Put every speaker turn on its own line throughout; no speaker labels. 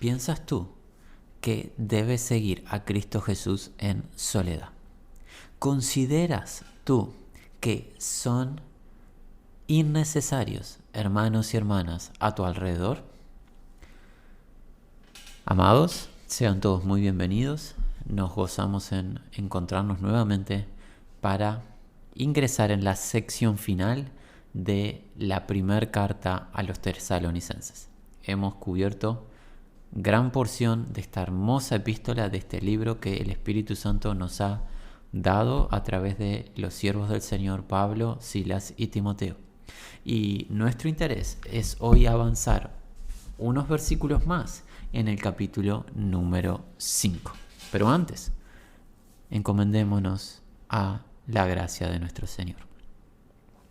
piensas tú que debes seguir a Cristo Jesús en soledad? ¿Consideras tú que son innecesarios hermanos y hermanas a tu alrededor? Amados, sean todos muy bienvenidos. Nos gozamos en encontrarnos nuevamente para ingresar en la sección final de la primera carta a los tesalonicenses. Hemos cubierto gran porción de esta hermosa epístola, de este libro que el Espíritu Santo nos ha dado a través de los siervos del Señor Pablo, Silas y Timoteo. Y nuestro interés es hoy avanzar unos versículos más en el capítulo número 5. Pero antes, encomendémonos a la gracia de nuestro Señor.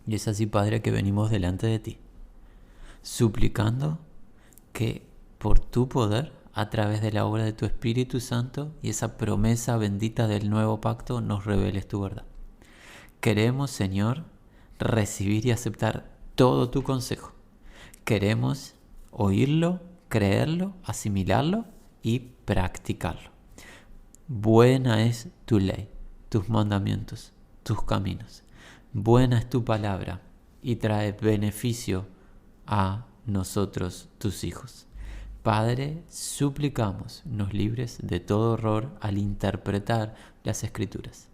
Y es así, Padre, que venimos delante de ti, suplicando que por tu poder, a través de la obra de tu Espíritu Santo y esa promesa bendita del nuevo pacto, nos reveles tu verdad. Queremos, Señor, recibir y aceptar todo tu consejo. Queremos oírlo, creerlo, asimilarlo y practicarlo. Buena es tu ley, tus mandamientos, tus caminos. Buena es tu palabra y trae beneficio a nosotros, tus hijos. Padre, suplicamos, nos libres de todo error al interpretar las Escrituras.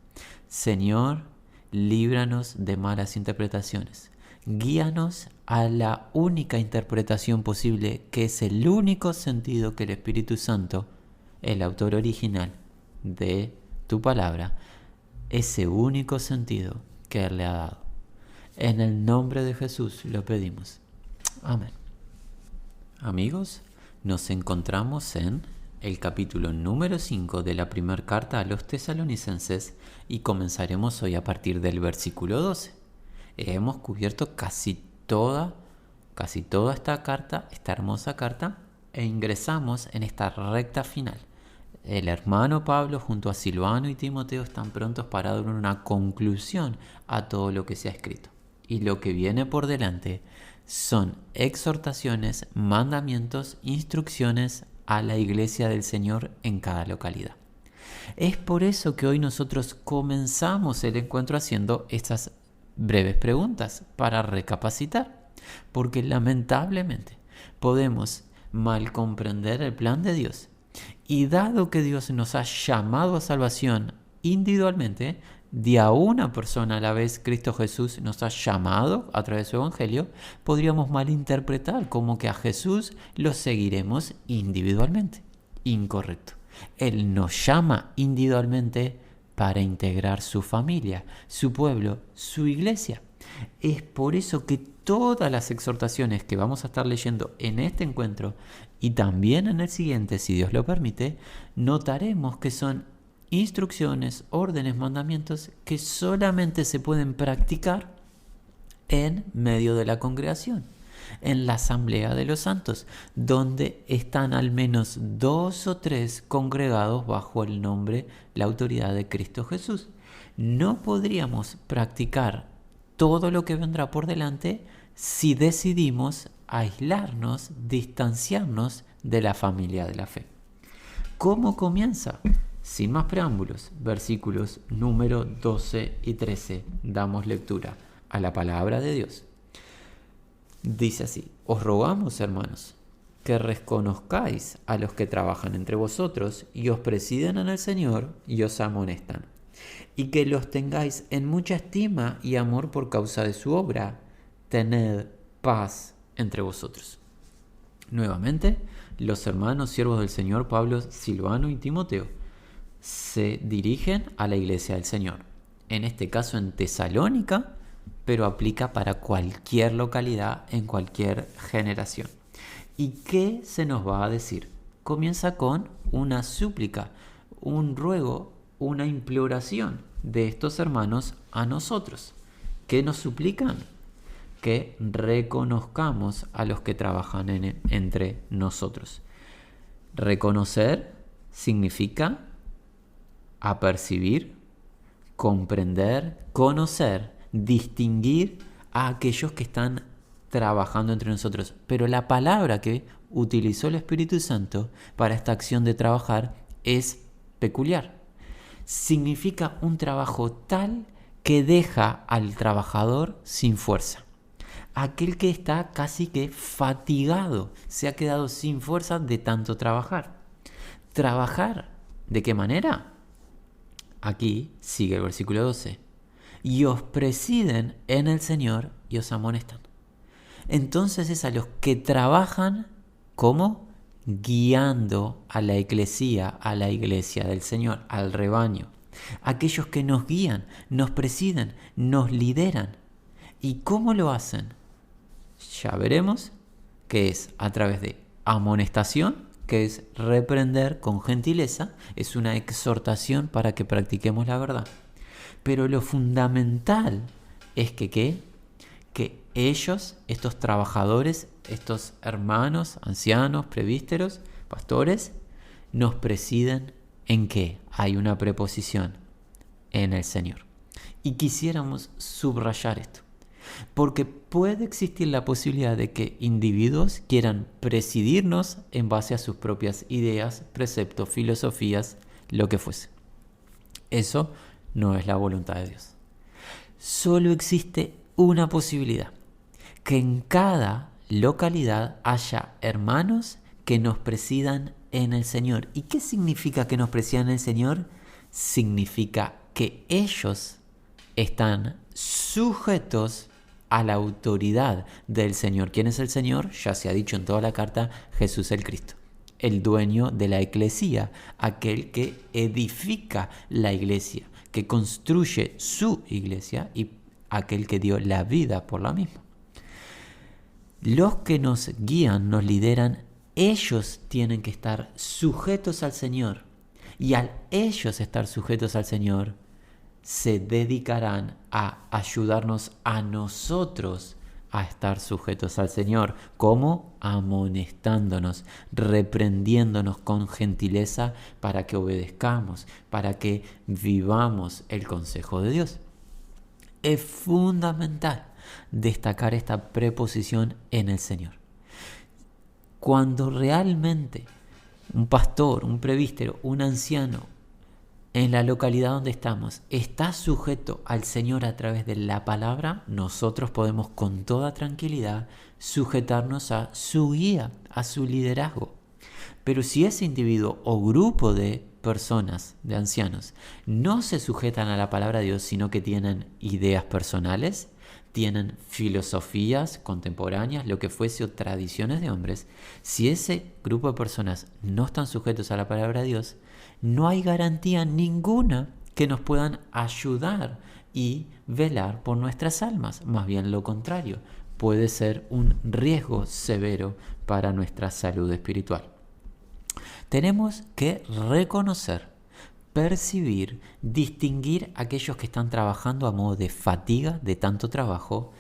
Señor, líbranos de malas interpretaciones. Guíanos a la única interpretación posible, que es el único sentido que el Espíritu Santo, el autor original de tu palabra, ese único sentido que Él le ha dado. En el nombre de Jesús lo pedimos. Amén. Amigos, nos encontramos en el capítulo número 5 de la primera carta a los tesalonicenses y comenzaremos hoy a partir del versículo 12. Hemos cubierto casi toda esta carta, esta hermosa carta, e ingresamos en esta recta final. El hermano Pablo junto a Silvano y Timoteo están prontos para dar una conclusión a todo lo que se ha escrito. Y lo que viene por delante son exhortaciones, mandamientos, instrucciones a la iglesia del Señor en cada localidad. Es por eso que hoy nosotros comenzamos el encuentro haciendo estas breves preguntas para recapacitar, porque lamentablemente podemos mal comprender el plan de Dios, y dado que Dios nos ha llamado a salvación individualmente, de a una persona a la vez, Cristo Jesús nos ha llamado a través de su evangelio, podríamos malinterpretar como que a Jesús lo seguiremos individualmente. Incorrecto. Él nos llama individualmente para integrar su familia, su pueblo, su iglesia. Es por eso que todas las exhortaciones que vamos a estar leyendo en este encuentro y también en el siguiente, si Dios lo permite, notaremos que son instrucciones, órdenes, mandamientos que solamente se pueden practicar en medio de la congregación, en la asamblea de los santos, donde están al menos 2 o 3 congregados bajo el nombre, la autoridad de Cristo Jesús. No podríamos practicar todo lo que vendrá por delante si decidimos aislarnos, distanciarnos de la familia de la fe. ¿Cómo comienza? Sin más preámbulos, versículos número 12 y 13, damos lectura a la palabra de Dios. Dice así: os rogamos, hermanos, que reconozcáis a los que trabajan entre vosotros y os presiden en el Señor y os amonestan, y que los tengáis en mucha estima y amor por causa de su obra. Tened paz entre vosotros. Nuevamente, los hermanos siervos del Señor Pablo, Silvano y Timoteo se dirigen a la iglesia del Señor, en este caso en Tesalónica, pero aplica para cualquier localidad en cualquier generación. ¿Y qué se nos va a decir? Comienza con una súplica, un ruego, una imploración de estos hermanos a nosotros. ¿Qué nos suplican? Que reconozcamos a los que trabajan entre nosotros. Reconocer significa apercibir, comprender, conocer, distinguir a aquellos que están trabajando entre nosotros. Pero la palabra que utilizó el Espíritu Santo para esta acción de trabajar es peculiar. Significa un trabajo tal que deja al trabajador sin fuerza. Aquel que está casi que fatigado, se ha quedado sin fuerza de tanto trabajar. ¿Trabajar? ¿De qué manera? Aquí sigue el versículo 12. Y os presiden en el Señor y os amonestan. Entonces es a los que trabajan, ¿cómo? Guiando a la iglesia del Señor, al rebaño. Aquellos que nos guían, nos presiden, nos lideran. ¿Y cómo lo hacen? Ya veremos que es a través de amonestación, que es reprender con gentileza, es una exhortación para que practiquemos la verdad. Pero lo fundamental es que ellos, estos trabajadores, estos hermanos, ancianos, presbíteros, pastores, nos presiden en qué? Hay una preposición, en el Señor. Y quisiéramos subrayar esto, porque puede existir la posibilidad de que individuos quieran presidirnos en base a sus propias ideas, preceptos, filosofías, lo que fuese. Eso no es la voluntad de Dios. Solo existe una posibilidad, que en cada localidad haya hermanos que nos presidan en el Señor. ¿Y qué significa que nos presidan en el Señor? Significa que ellos están sujetos a la autoridad del Señor. ¿Quién es el Señor? Ya se ha dicho en toda la carta, Jesús el Cristo, el dueño de la eclesía, aquel que edifica la iglesia, que construye su iglesia y aquel que dio la vida por la misma. Los que nos guían, nos lideran, ellos tienen que estar sujetos al Señor. Y al ellos estar sujetos al Señor, se dedicarán a ayudarnos a nosotros a estar sujetos al Señor. ¿Cómo? Amonestándonos, reprendiéndonos con gentileza para que obedezcamos, para que vivamos el consejo de Dios. Es fundamental destacar esta preposición en el Señor. Cuando realmente un pastor, un presbítero, un anciano en la localidad donde estamos está sujeto al Señor a través de la palabra, nosotros podemos con toda tranquilidad sujetarnos a su guía, a su liderazgo. Pero si ese individuo o grupo de personas, de ancianos, no se sujetan a la palabra de Dios, sino que tienen ideas personales, tienen filosofías contemporáneas, lo que fuese, o tradiciones de hombres, si ese grupo de personas no están sujetos a la palabra de Dios, no hay garantía ninguna que nos puedan ayudar y velar por nuestras almas. Más bien lo contrario, puede ser un riesgo severo para nuestra salud espiritual. Tenemos que reconocer, percibir, distinguir a aquellos que están trabajando a modo de fatiga, de tanto trabajo,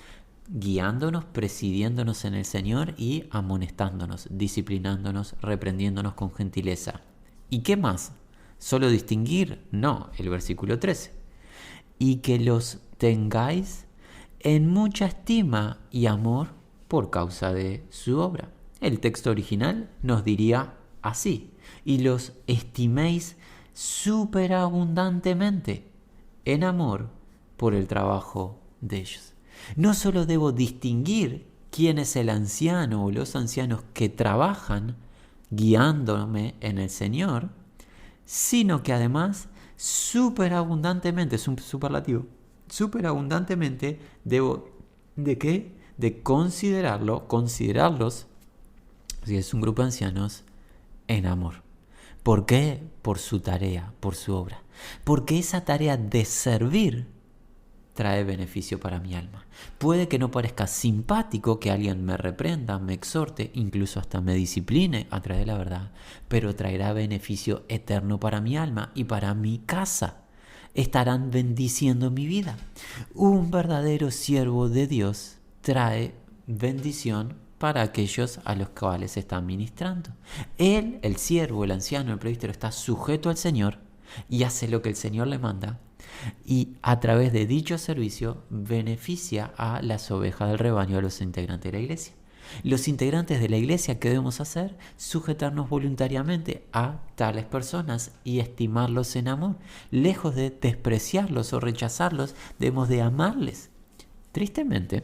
guiándonos, presidiéndonos en el Señor y amonestándonos, disciplinándonos, reprendiéndonos con gentileza. ¿Y qué más? ¿Solo distinguir? No, el versículo 13. Y que los tengáis en mucha estima y amor por causa de su obra. El texto original nos diría así: y los estiméis superabundantemente en amor por el trabajo de ellos. No solo debo distinguir quién es el anciano o los ancianos que trabajan guiándome en el Señor, sino que además superabundantemente, es un superlativo, superabundantemente debo ¿de qué? De considerarlos, si es un grupo de ancianos, en amor. ¿Por qué? Por su tarea, por su obra. Porque esa tarea de servir trae beneficio para mi alma. Puede que no parezca simpático que alguien me reprenda, me exhorte, incluso hasta me discipline a través de la verdad, pero traerá beneficio eterno para mi alma y para mi casa. Estarán bendiciendo mi vida. Un verdadero siervo de Dios trae bendición para aquellos a los cuales se está ministrando. Él, el siervo, el anciano, el presbítero, está sujeto al Señor y hace lo que el Señor le manda, y a través de dicho servicio beneficia a las ovejas del rebaño, a los integrantes de la iglesia. Los integrantes de la iglesia, ¿qué debemos hacer? Sujetarnos voluntariamente a tales personas y estimarlos en amor. Lejos de despreciarlos o rechazarlos, debemos de amarles. Tristemente,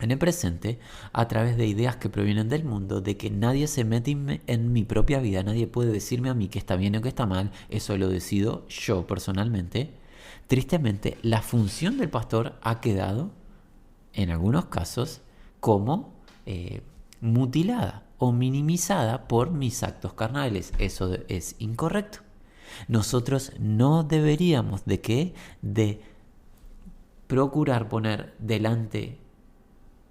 en el presente, a través de ideas que provienen del mundo, de que nadie se mete en mi propia vida, nadie puede decirme a mí que está bien o que está mal, eso lo decido yo personalmente. Tristemente, la función del pastor ha quedado, en algunos casos, como mutilada o minimizada por mis actos carnales. Eso es incorrecto. Nosotros no deberíamos de procurar poner delante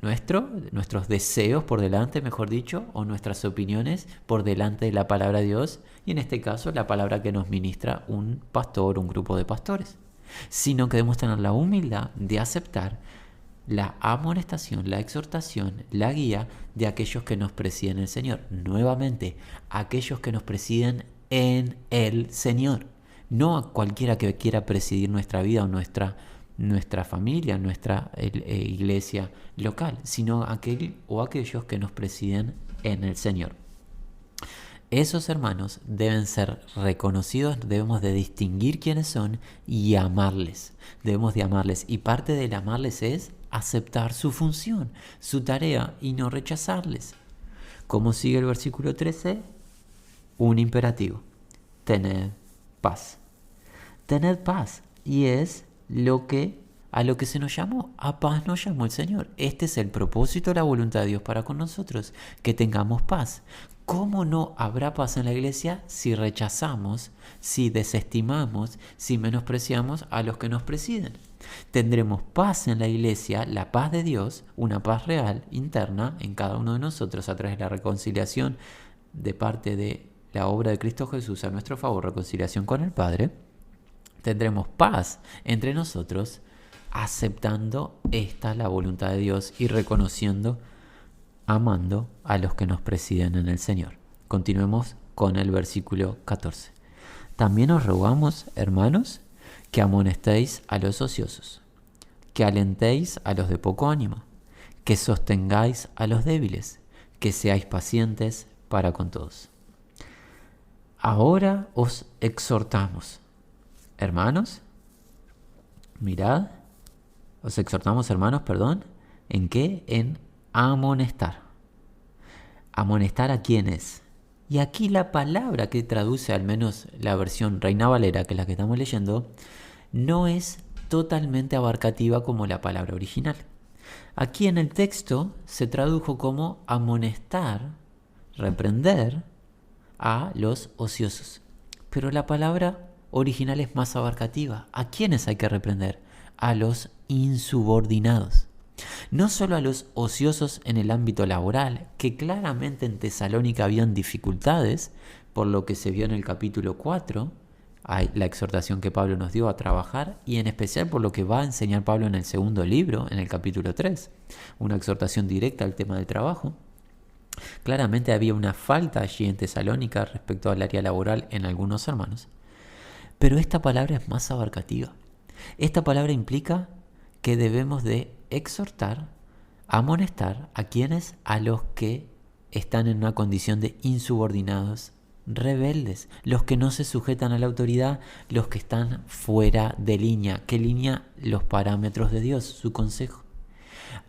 nuestros deseos por delante, mejor dicho, o nuestras opiniones por delante de la palabra de Dios, y en este caso la palabra que nos ministra un pastor, un grupo de pastores, sino que debemos tener la humildad de aceptar la amonestación, la exhortación, la guía de aquellos que nos presiden el Señor. Nuevamente, aquellos que nos presiden en el Señor, no a cualquiera que quiera presidir nuestra vida o nuestra familia, nuestra iglesia local, sino aquellos que nos presiden en el Señor. Esos hermanos deben ser reconocidos, debemos de distinguir quiénes son y amarles. Debemos de amarles, y parte del amarles es aceptar su función, su tarea, y no rechazarles. ¿Cómo sigue el versículo 13? Un imperativo: tened paz. Tened paz, y es a lo que se nos llamó, a paz nos llamó el Señor. Este es el propósito, la voluntad de Dios para con nosotros, que tengamos paz. ¿Cómo no habrá paz en la iglesia si rechazamos, si desestimamos, si menospreciamos a los que nos presiden? Tendremos paz en la iglesia, la paz de Dios, una paz real, interna, en cada uno de nosotros a través de la reconciliación de parte de la obra de Cristo Jesús a nuestro favor, reconciliación con el Padre. Tendremos paz entre nosotros aceptando la voluntad de Dios y reconociendo, amando a los que nos presiden en el Señor. Continuemos con el versículo 14. También os rogamos, hermanos, que amonestéis a los ociosos, que alentéis a los de poco ánimo, que sostengáis a los débiles, que seáis pacientes para con todos. Ahora os exhortamos, hermanos, mirad, os exhortamos, hermanos, ¿en qué? En amonestar. ¿Amonestar a quiénes? Y aquí la palabra que traduce, al menos la versión Reina Valera, que es la que estamos leyendo, no es totalmente abarcativa como la palabra original. Aquí en el texto se tradujo como amonestar, reprender a los ociosos. Pero la palabra original es más abarcativa. ¿A quiénes hay que reprender? A los insubordinados. No solo a los ociosos en el ámbito laboral, que claramente en Tesalónica habían dificultades, por lo que se vio en el capítulo 4, la exhortación que Pablo nos dio a trabajar, y en especial por lo que va a enseñar Pablo en el segundo libro, en el capítulo 3, una exhortación directa al tema del trabajo. Claramente había una falta allí en Tesalónica respecto al área laboral en algunos hermanos. Pero esta palabra es más abarcativa. Esta palabra implica que debemos de exhortar, amonestar a quienes, a los que están en una condición de insubordinados, rebeldes, los que no se sujetan a la autoridad, los que están fuera de línea. ¿Qué línea? Los parámetros de Dios, su consejo.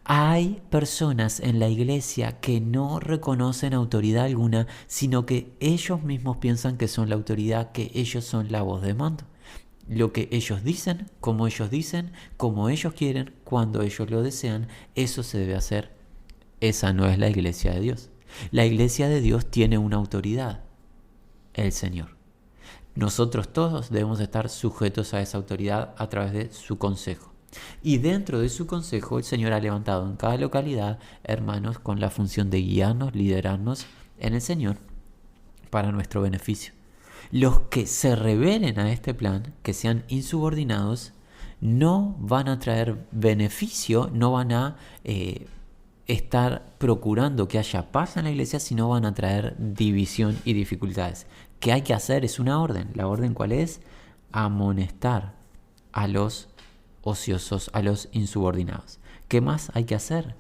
Hay personas en la iglesia que no reconocen autoridad alguna, sino que ellos mismos piensan que son la autoridad, que ellos son la voz de mando. Lo que ellos dicen, como ellos quieren, cuando ellos lo desean, eso se debe hacer. Esa no es la iglesia de Dios. La iglesia de Dios tiene una autoridad, el Señor. Nosotros todos debemos estar sujetos a esa autoridad a través de su consejo. Y dentro de su consejo, el Señor ha levantado en cada localidad hermanos con la función de guiarnos, liderarnos en el Señor para nuestro beneficio. Los que se rebelen a este plan, que sean insubordinados, no van a traer beneficio, no van a estar procurando que haya paz en la iglesia, sino van a traer división y dificultades. ¿Qué hay que hacer? Es una orden. ¿La orden cuál es? Amonestar a los ociosos, a los insubordinados. ¿Qué más hay que hacer?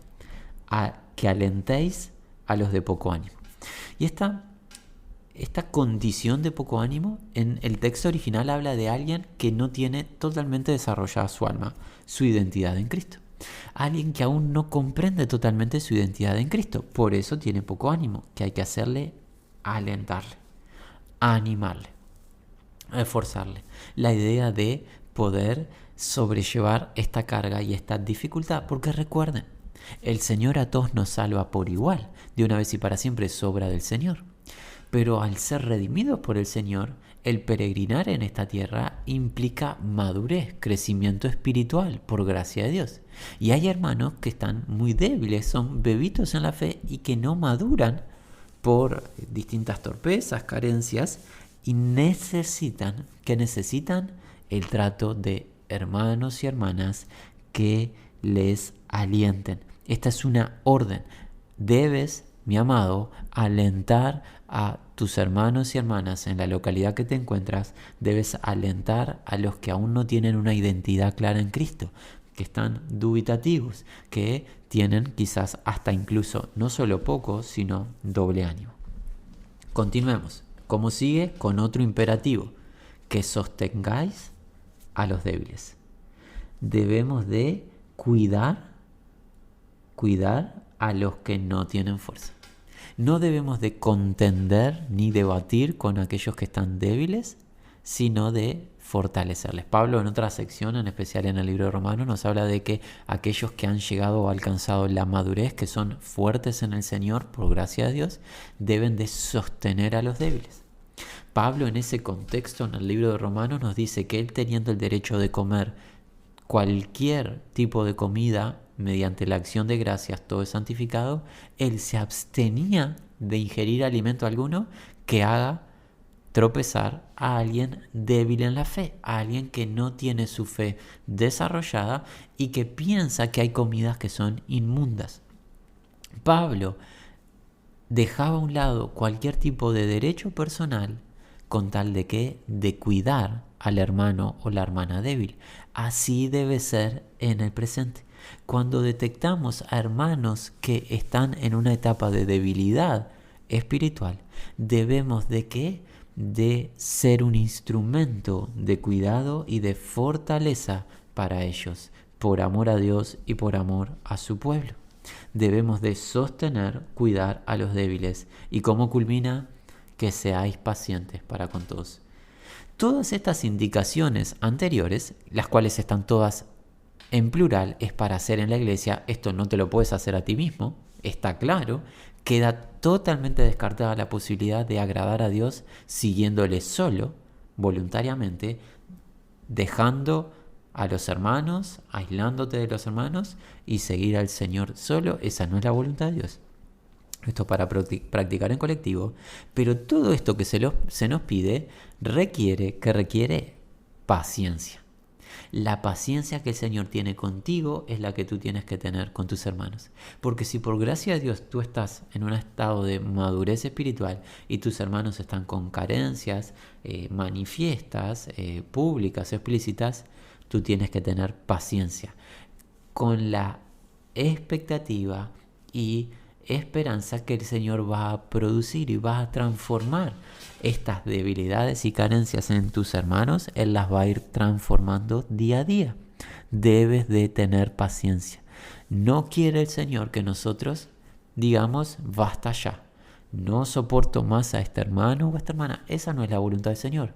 a que alentéis a los de poco ánimo. Y esta condición de poco ánimo en el texto original habla de alguien que no tiene totalmente desarrollada su alma, su identidad en Cristo. Alguien que aún no comprende totalmente su identidad en Cristo. Por eso tiene poco ánimo, que hay que hacerle alentarle, animarle, esforzarle. La idea de poder sobrellevar esta carga y esta dificultad. Porque recuerden, el Señor a todos nos salva por igual. De una vez y para siempre es obra del Señor. Pero al ser redimidos por el Señor, el peregrinar en esta tierra implica madurez, crecimiento espiritual, por gracia de Dios. Y hay hermanos que están muy débiles, son bebitos en la fe y que no maduran por distintas torpezas, carencias, y necesitan el trato de hermanos y hermanas que les alienten. Esta es una orden. Debes, mi amado, alentar a tus hermanos y hermanas en la localidad que te encuentras. Debes alentar a los que aún no tienen una identidad clara en Cristo, que están dubitativos, que tienen quizás hasta incluso no solo poco, sino doble ánimo. Continuemos. ¿Cómo sigue? Con otro imperativo: que sostengáis a los débiles. Debemos de cuidar a los que no tienen fuerza. No debemos de contender ni debatir con aquellos que están débiles, sino de fortalecerles. Pablo en otra sección, en especial en el libro de Romanos, nos habla de que aquellos que han llegado o alcanzado la madurez, que son fuertes en el Señor, por gracia de Dios, deben de sostener a los débiles. Pablo en ese contexto, en el libro de Romanos, nos dice que él, teniendo el derecho de comer cualquier tipo de comida mediante la acción de gracias, todo es santificado, él se abstenía de ingerir alimento alguno que haga tropezar a alguien débil en la fe, a alguien que no tiene su fe desarrollada y que piensa que hay comidas que son inmundas. Pablo dejaba a un lado cualquier tipo de derecho personal con tal de que de cuidar al hermano o la hermana débil. Así debe ser en el presente. Cuando detectamos a hermanos que están en una etapa de debilidad espiritual, debemos de ¿qué? De ser un instrumento de cuidado y de fortaleza para ellos, por amor a Dios y por amor a su pueblo. Debemos de sostener, cuidar a los débiles. ¿Y cómo culmina? Que seáis pacientes para con todos. Todas estas indicaciones anteriores, las cuales están todas en plural, es para hacer en la iglesia. Esto no te lo puedes hacer a ti mismo, está claro. Queda totalmente descartada la posibilidad de agradar a Dios siguiéndole solo, voluntariamente, dejando a los hermanos, aislándote de los hermanos y seguir al Señor solo. Esa no es la voluntad de Dios. Esto para practicar en colectivo, pero todo esto que se nos pide requiere paciencia. La paciencia que el Señor tiene contigo es la que tú tienes que tener con tus hermanos. Porque si por gracia de Dios tú estás en un estado de madurez espiritual y tus hermanos están con carencias manifiestas, públicas, explícitas, tú tienes que tener paciencia con la expectativa y esperanza que el Señor va a producir y va a transformar estas debilidades y carencias en tus hermanos. Él las va a ir transformando día a día. Debes de tener paciencia. No quiere el Señor que nosotros digamos basta ya, no soporto más a este hermano o a esta hermana. Esa no es la voluntad del Señor,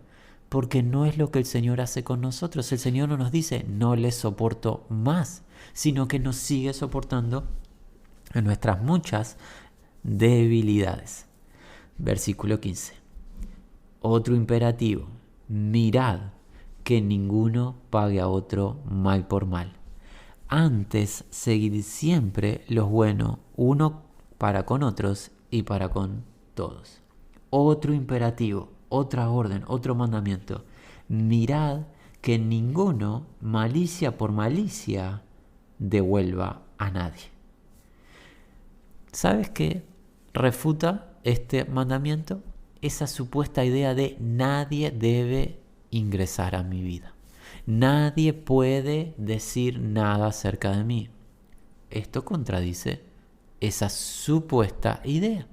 porque no es lo que el Señor hace con nosotros. El Señor no nos dice no les soporto más, sino que nos sigue soportando en nuestras muchas debilidades. Versículo 15. Otro imperativo: mirad que ninguno pague a otro mal por mal. Antes, seguid siempre lo bueno uno para con otros y para con todos. Otro imperativo, otra orden, otro mandamiento: mirad que ninguno malicia por malicia devuelva a nadie. ¿Sabes qué refuta este mandamiento? Esa supuesta idea de nadie debe ingresar a mi vida. Nadie puede decir nada acerca de mí. Esto contradice esa supuesta idea.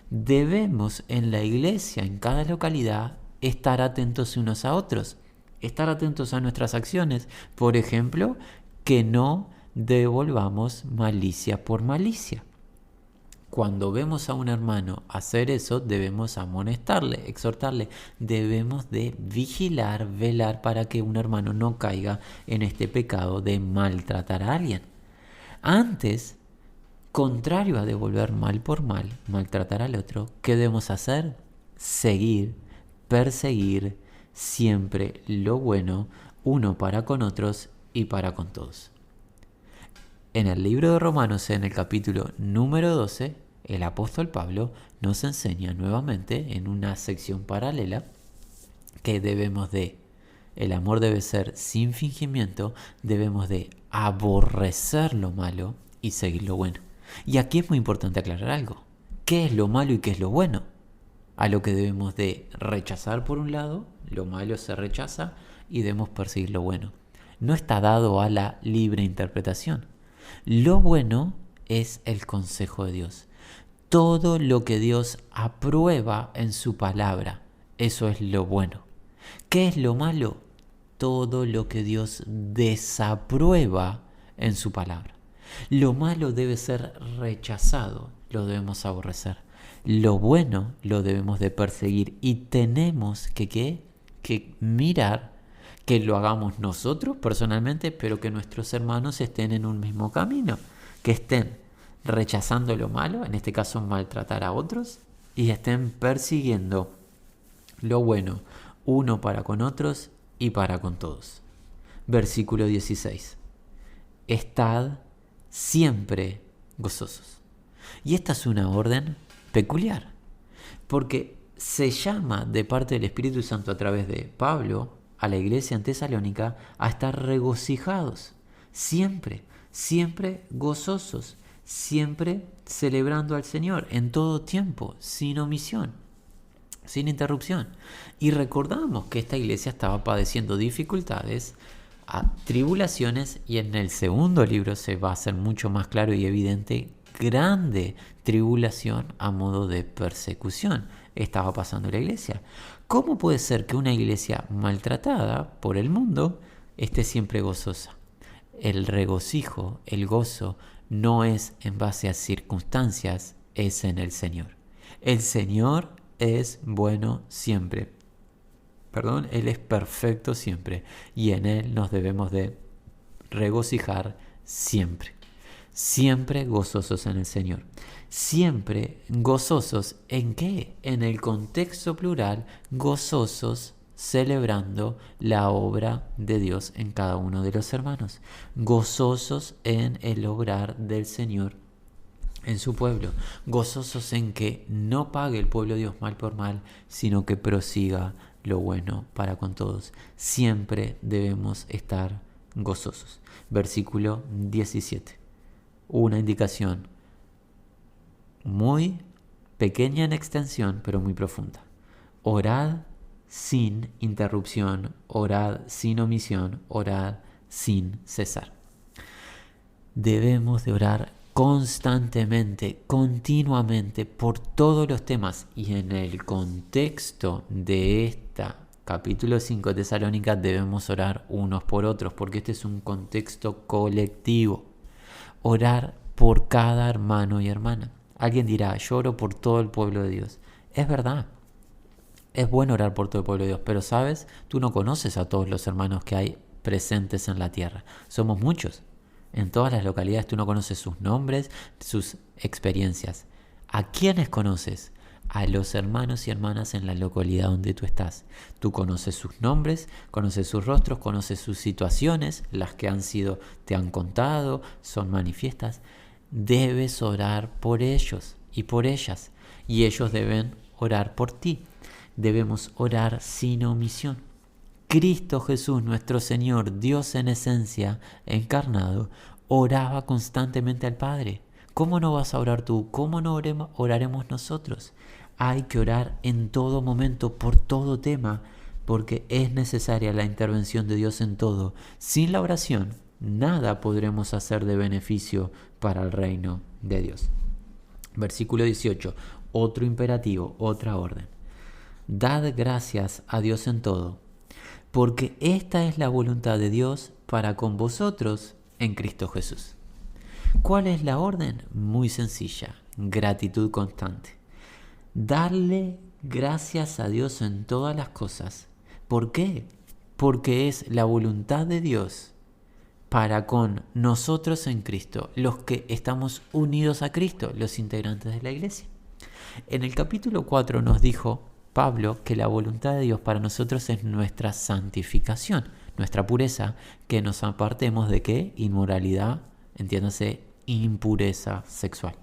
Debemos en la iglesia, en cada localidad, estar atentos unos a otros, estar atentos a nuestras acciones. Por ejemplo, que no devolvamos malicia por malicia. Cuando vemos a un hermano hacer eso, debemos amonestarle, exhortarle. Debemos de vigilar, velar para que un hermano no caiga en este pecado de maltratar a alguien. Antes, contrario a devolver mal por mal, maltratar al otro, ¿qué debemos hacer? Seguir, perseguir siempre lo bueno, uno para con otros y para con todos. En el libro de Romanos, en el capítulo número 12, el apóstol Pablo nos enseña nuevamente en una sección paralela que el amor debe ser sin fingimiento, debemos de aborrecer lo malo y seguir lo bueno. Y aquí es muy importante aclarar algo. ¿Qué es lo malo y qué es lo bueno? A lo que debemos de rechazar por un lado, lo malo se rechaza y debemos perseguir lo bueno. No está dado a la libre interpretación. Lo bueno es el consejo de Dios. Todo lo que Dios aprueba en su palabra, eso es lo bueno. ¿Qué es lo malo? Todo lo que Dios desaprueba en su palabra. Lo malo debe ser rechazado, lo debemos aborrecer. Lo bueno lo debemos de perseguir y tenemos que mirar que lo hagamos nosotros personalmente, pero que nuestros hermanos estén en un mismo camino, que estén rechazando lo malo, en este caso maltratar a otros, y estén persiguiendo lo bueno, uno para con otros y para con todos. Versículo 16. Estad siempre gozosos. Y esta es una orden peculiar, porque se llama de parte del Espíritu Santo a través de Pablo a la iglesia en Tesalónica a estar regocijados, siempre, siempre gozosos, siempre celebrando al Señor en todo tiempo, sin omisión, sin interrupción. Y recordamos que esta iglesia estaba padeciendo dificultades, tribulaciones, y en el segundo libro se va a hacer mucho más claro y evidente, grande tribulación a modo de persecución estaba pasando la iglesia. ¿Cómo puede ser que una iglesia maltratada por el mundo esté siempre gozosa? El regocijo, el gozo, no es en base a circunstancias, es en el Señor. El Señor es bueno siempre. Él es perfecto siempre y en Él nos debemos de regocijar siempre. Siempre gozosos en el Señor. Siempre gozosos ¿en qué? En el contexto plural, gozosos celebrando la obra de Dios en cada uno de los hermanos. Gozosos en el obrar del Señor en su pueblo. Gozosos en que no pague el pueblo de Dios mal por mal, sino que prosiga lo bueno para con todos. Siempre debemos estar gozosos. Versículo 17. Una indicación muy pequeña en extensión, pero muy profunda. Orad sin interrupción, orad sin omisión, orad sin cesar. Debemos de orar constantemente, continuamente, por todos los temas. Y en el contexto de esta capítulo 5 de Tesalónica debemos orar unos por otros, porque este es un contexto colectivo. Orar por cada hermano y hermana. Alguien dirá, yo oro por todo el pueblo de Dios. Es verdad, es bueno orar por todo el pueblo de Dios, pero sabes, tú no conoces a todos los hermanos que hay presentes en la tierra. Somos muchos. En todas las localidades tú no conoces sus nombres, sus experiencias. ¿A quiénes conoces? A los hermanos y hermanas en la localidad donde tú estás. Tú conoces sus nombres, conoces sus rostros, conoces sus situaciones, las que te han contado, son manifiestas. Debes orar por ellos y por ellas, y ellos deben orar por ti. Debemos orar sin omisión. Cristo Jesús, nuestro Señor, Dios en esencia, encarnado, oraba constantemente al Padre. ¿Cómo no vas a orar tú? ¿Cómo no oraremos nosotros? Hay que orar en todo momento, por todo tema, porque es necesaria la intervención de Dios en todo. Sin la oración, nada podremos hacer de beneficio para el reino de Dios. Versículo 18, otro imperativo, otra orden. Dad gracias a Dios en todo, porque esta es la voluntad de Dios para con vosotros en Cristo Jesús. ¿Cuál es la orden? Muy sencilla, gratitud constante. Darle gracias a Dios en todas las cosas. ¿Por qué? Porque es la voluntad de Dios para con nosotros en Cristo, los que estamos unidos a Cristo, los integrantes de la iglesia. En el capítulo 4 nos dijo Pablo que la voluntad de Dios para nosotros es nuestra santificación, nuestra pureza, que nos apartemos de ¿qué? Inmoralidad, entiéndase, impureza sexual.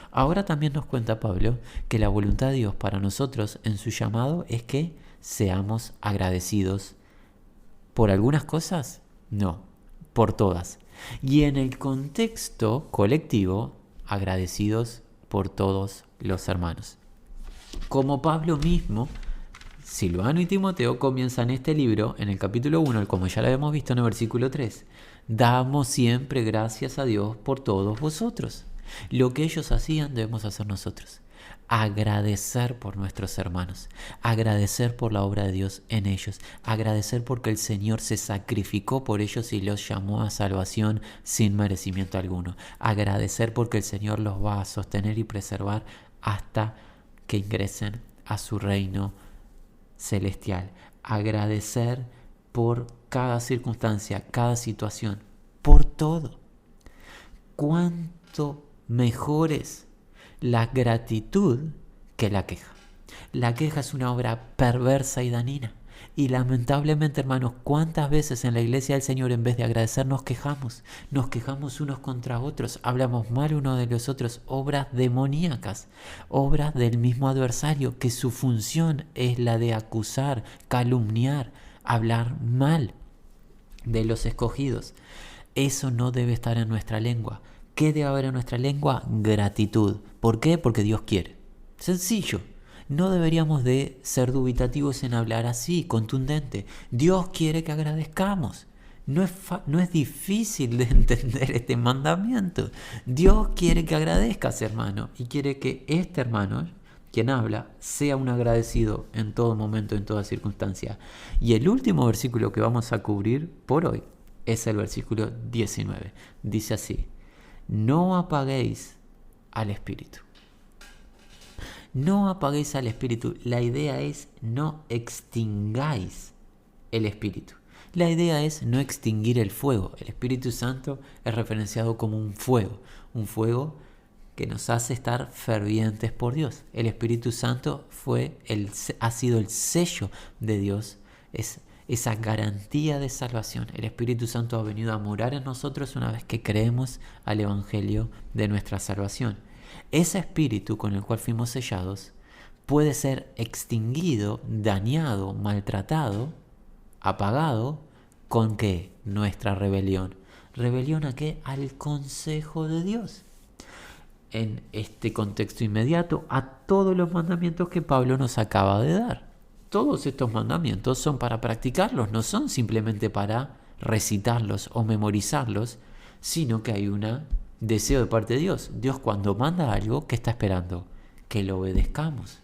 Ahora también nos cuenta Pablo que la voluntad de Dios para nosotros en su llamado es que seamos agradecidos por algunas cosas, no, por todas. Y en el contexto colectivo, agradecidos por todos los hermanos. Como Pablo mismo, Silvano y Timoteo comienzan este libro en el capítulo 1, como ya lo habíamos visto en el versículo 3. Damos siempre gracias a Dios por todos vosotros. Lo que ellos hacían debemos hacer nosotros. Agradecer por nuestros hermanos, agradecer por la obra de Dios en ellos, agradecer porque el Señor se sacrificó por ellos y los llamó a salvación sin merecimiento alguno, agradecer porque el Señor los va a sostener y preservar hasta que ingresen a su reino celestial, agradecer por cada circunstancia, cada situación, por todo. ¿Cuánto mejor es la gratitud que la queja? La queja es una obra perversa y dañina. Y lamentablemente, hermanos, ¿cuántas veces en la iglesia del Señor en vez de agradecer nos quejamos? Nos quejamos unos contra otros, hablamos mal uno de los otros, obras demoníacas, obras del mismo adversario, que su función es la de acusar, calumniar, hablar mal de los escogidos. Eso no debe estar en nuestra lengua. ¿Qué debe haber en nuestra lengua? Gratitud. ¿Por qué? Porque Dios quiere. Sencillo. No deberíamos de ser dubitativos en hablar así, contundente. Dios quiere que agradezcamos. No es difícil de entender este mandamiento. Dios quiere que agradezcas, hermano, y quiere que este hermano, quien habla, sea un agradecido en todo momento, en toda circunstancia. Y el último versículo que vamos a cubrir por hoy es el versículo 19. Dice así: no apaguéis al Espíritu. No apaguéis al Espíritu. La idea es no extingáis el Espíritu. La idea es no extinguir el fuego. El Espíritu Santo es referenciado como un fuego que nos hace estar fervientes por Dios. El Espíritu Santo ha sido el sello de Dios, es esa garantía de salvación. El Espíritu Santo ha venido a morar en nosotros una vez que creemos al Evangelio de nuestra salvación. Ese Espíritu con el cual fuimos sellados puede ser extinguido, dañado, maltratado, apagado, ¿con qué? Nuestra rebelión. ¿Rebelión a qué? Al consejo de Dios. En este contexto inmediato, a todos los mandamientos que Pablo nos acaba de dar. Todos estos mandamientos son para practicarlos, no son simplemente para recitarlos o memorizarlos, sino que hay un deseo de parte de Dios. Dios, cuando manda algo, ¿qué está esperando? Que lo obedezcamos.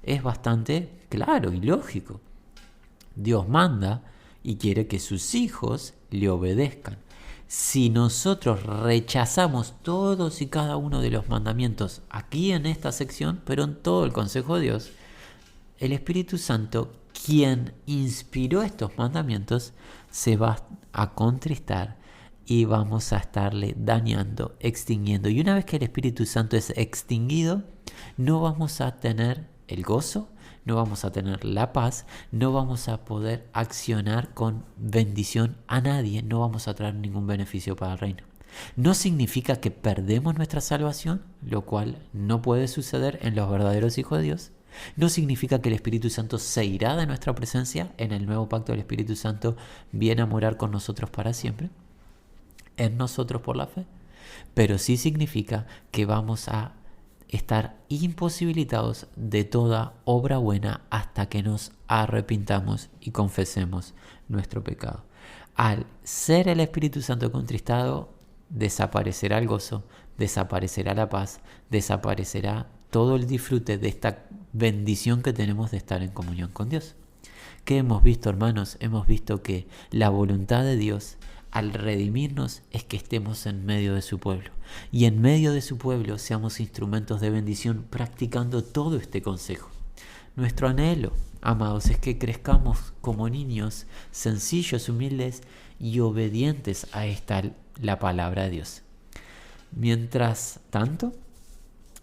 Es bastante claro y lógico. Dios manda y quiere que sus hijos le obedezcan. Si nosotros rechazamos todos y cada uno de los mandamientos aquí en esta sección, pero en todo el consejo de Dios, el Espíritu Santo, quien inspiró estos mandamientos, se va a contristar y vamos a estarle dañando, extinguiendo. Y una vez que el Espíritu Santo es extinguido, no vamos a tener el gozo, no vamos a tener la paz, no vamos a poder accionar con bendición a nadie, no vamos a traer ningún beneficio para el reino. No significa que perdemos nuestra salvación, lo cual no puede suceder en los verdaderos hijos de Dios. No significa que el Espíritu Santo se irá de nuestra presencia. En el nuevo pacto el Espíritu Santo viene a morar con nosotros para siempre, en nosotros por la fe. Pero sí significa que vamos a estar imposibilitados de toda obra buena hasta que nos arrepintamos y confesemos nuestro pecado. Al ser el Espíritu Santo contristado, desaparecerá el gozo, desaparecerá la paz, desaparecerá todo el disfrute de esta bendición que tenemos de estar en comunión con Dios. ¿Qué hemos visto, hermanos? Hemos visto que la voluntad de Dios al redimirnos es que estemos en medio de su pueblo. Y en medio de su pueblo seamos instrumentos de bendición practicando todo este consejo. Nuestro anhelo, amados, es que crezcamos como niños sencillos, humildes y obedientes a la palabra de Dios. Mientras tanto,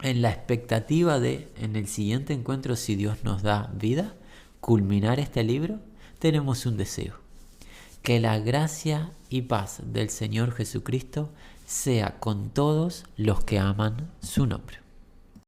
en la expectativa de, en el siguiente encuentro, si Dios nos da vida, culminar este libro, tenemos un deseo: que la gracia y paz del Señor Jesucristo sea con todos los que aman su nombre.